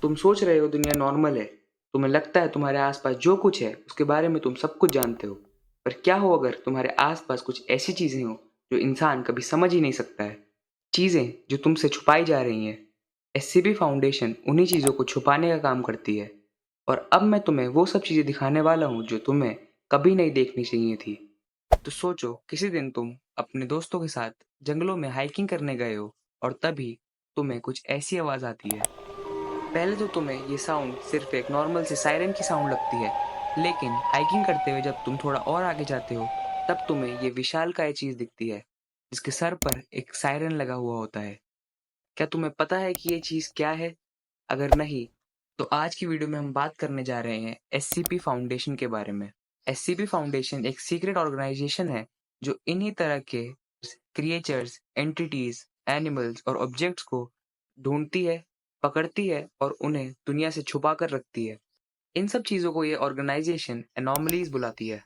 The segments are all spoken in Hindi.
तुम सोच रहे हो दुनिया नॉर्मल है। तुम्हें लगता है तुम्हारे आसपास जो कुछ है उसके बारे में तुम सब कुछ जानते हो। पर क्या हो अगर तुम्हारे आसपास कुछ ऐसी चीजें हो जो इंसान कभी समझ ही नहीं सकता है। चीजें जो तुमसे छुपाई जा रही हैं। एससीपी फाउंडेशन उन्हीं चीजों को छुपाने का काम करती है। और अब मैं तुम्हें वो सब चीजें दिखाने वाला हूँ जो तुम्हें कभी नहीं देखनी चाहिए थी। तो सोचो किसी दिन तुम अपने दोस्तों के साथ जंगलों में हाइकिंग करने गए हो और तभी तुम्हें कुछ ऐसी आवाज आती है। पहले तो तुम्हें ये साउंड सिर्फ एक नॉर्मल से सायरन की साउंड लगती है, लेकिन हाइकिंग करते हुए जब तुम थोड़ा और आगे जाते हो तब तुम्हें ये विशालकाय चीज दिखती है जिसके सर पर एक सायरन लगा हुआ होता है। क्या तुम्हें पता है कि ये चीज क्या है? अगर नहीं, तो आज की वीडियो में हम बात करने जा रहे हैं एससीपी फाउंडेशन के बारे में। एससीपी फाउंडेशन एक सीक्रेट ऑर्गेनाइजेशन है जो इन्हीं तरह के क्रिएचर्स, एंटिटीज, एनिमल्स और ऑब्जेक्ट्स को ढूंढती है, पकड़ती है और उन्हें दुनिया से छुपा कर रखती है। इन सब चीजों को ये ऑर्गेनाइजेशन एनॉमलीज बुलाती है,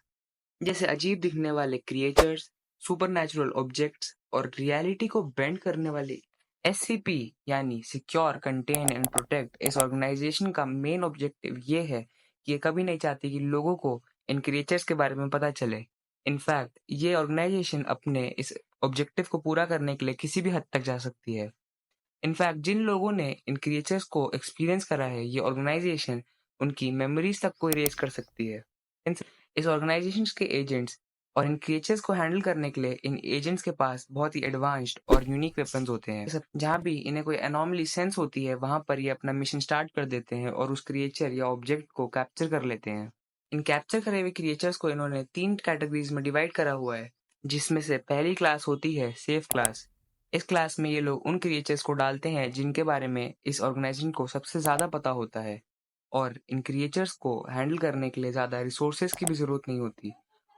जैसे अजीब दिखने वाले क्रिएचर्स, सुपरनैचुरल ऑब्जेक्ट्स और रियलिटी को बेंड करने वाली। एससीपी यानी सिक्योर, कंटेन एंड प्रोटेक्ट। इस ऑर्गेनाइजेशन का मेन ऑब्जेक्टिव ये है कि ये कभी नहीं चाहती कि लोगों को इन क्रिएचर्स के बारे में पता चले। इनफैक्ट ये ऑर्गेनाइजेशन अपने इस ऑब्जेक्टिव को पूरा करने के लिए किसी भी हद तक जा सकती है। इनफैक्ट जिन लोगों ने इन क्रिएचर्स को एक्सपीरियंस करा है, ये ऑर्गेनाइजेशन उनकी मेमोरीज तक को इरेज कर सकती है। इस ऑर्गेनाइजेशन के एजेंट्स और इन क्रिएचर्स को हैंडल करने के लिए इन एजेंट्स के पास बहुत ही एडवांस्ड और यूनिक वेपन्स होते हैं। जहाँ भी इन्हें कोई एनॉमली सेंस होती है वहां पर ये अपना मिशन स्टार्ट कर देते हैं और उस क्रिएचर या ऑब्जेक्ट को कैप्चर कर लेते हैं। इन कैप्चर करे हुए क्रिएचर्स को इन्होंने 3 कैटेगरीज में डिवाइड करा हुआ है, जिसमें से पहली क्लास होती है सेफ क्लास। इस क्लास में ये लोग उन क्रिएचर्स को डालते हैं जिनके बारे में इस ऑर्गेनाइजेशन को सबसे ज्यादा पता होता है, और इन क्रिएचर्स को हैंडल करने के लिए ज़्यादा रिसोर्सेज की भी ज़रूरत नहीं होती,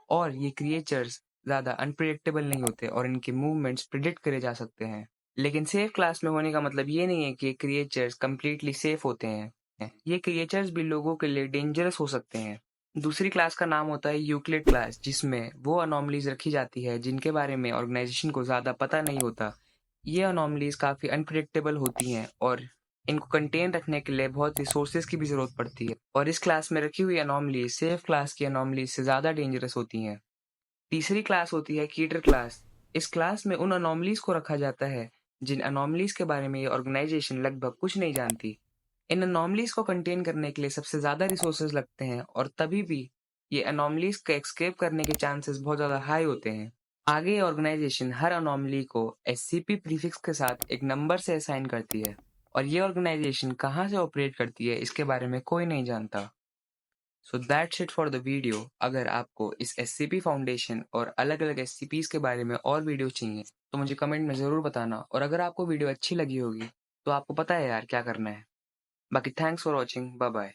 और ये क्रिएचर्स ज़्यादा अनप्रिडिक्टेबल नहीं होते और इनके मूवमेंट्स प्रिडिक्ट करे जा सकते हैं। लेकिन सेफ क्लास में होने का मतलब ये नहीं है कि ये क्रिएचर्स कम्प्लीटली सेफ होते हैं। ये क्रिएचर्स भी लोगों के लिए डेंजरस हो सकते हैं। दूसरी क्लास का नाम होता है यूक्लिड क्लास, जिसमें वो अनॉमलीज रखी जाती है जिनके बारे में ऑर्गेनाइजेशन को ज़्यादा पता नहीं होता। ये अनॉमलीज काफ़ी अनप्रिडिक्टेबल होती हैं और इनको कंटेन रखने के लिए बहुत रिसोर्सेज की भी जरूरत पड़ती है, और इस क्लास में रखी हुई अनॉमलीज सेफ क्लास की अनॉमलीज से ज्यादा डेंजरस होती हैं। तीसरी क्लास होती है कीटर क्लास। इस क्लास में उन अनॉमलीज को रखा जाता है जिन अनॉमलीज के बारे में ये ऑर्गेनाइजेशन लगभग कुछ नहीं जानती। इन अनॉमलीज को कंटेन करने के लिए सबसे ज्यादा रिसोर्सेज लगते हैं, और तभी भी ये अनॉमलीज का एस्केप करने के चांसेस बहुत ज्यादा हाई होते हैं। आगे ऑर्गेनाइजेशन हर अनॉमली को एससीपी प्रीफिक्स के साथ एक नंबर से असाइन करती है, और ये ऑर्गेनाइजेशन कहाँ से ऑपरेट करती है इसके बारे में कोई नहीं जानता। So that's it for the video. अगर आपको इस एससीपी फाउंडेशन और अलग अलग एससीपीज के बारे में और वीडियो चाहिए तो मुझे कमेंट में ज़रूर बताना, और अगर आपको वीडियो अच्छी लगी होगी तो आपको पता है यार क्या करना है। बाकी thanks for watching, bye bye.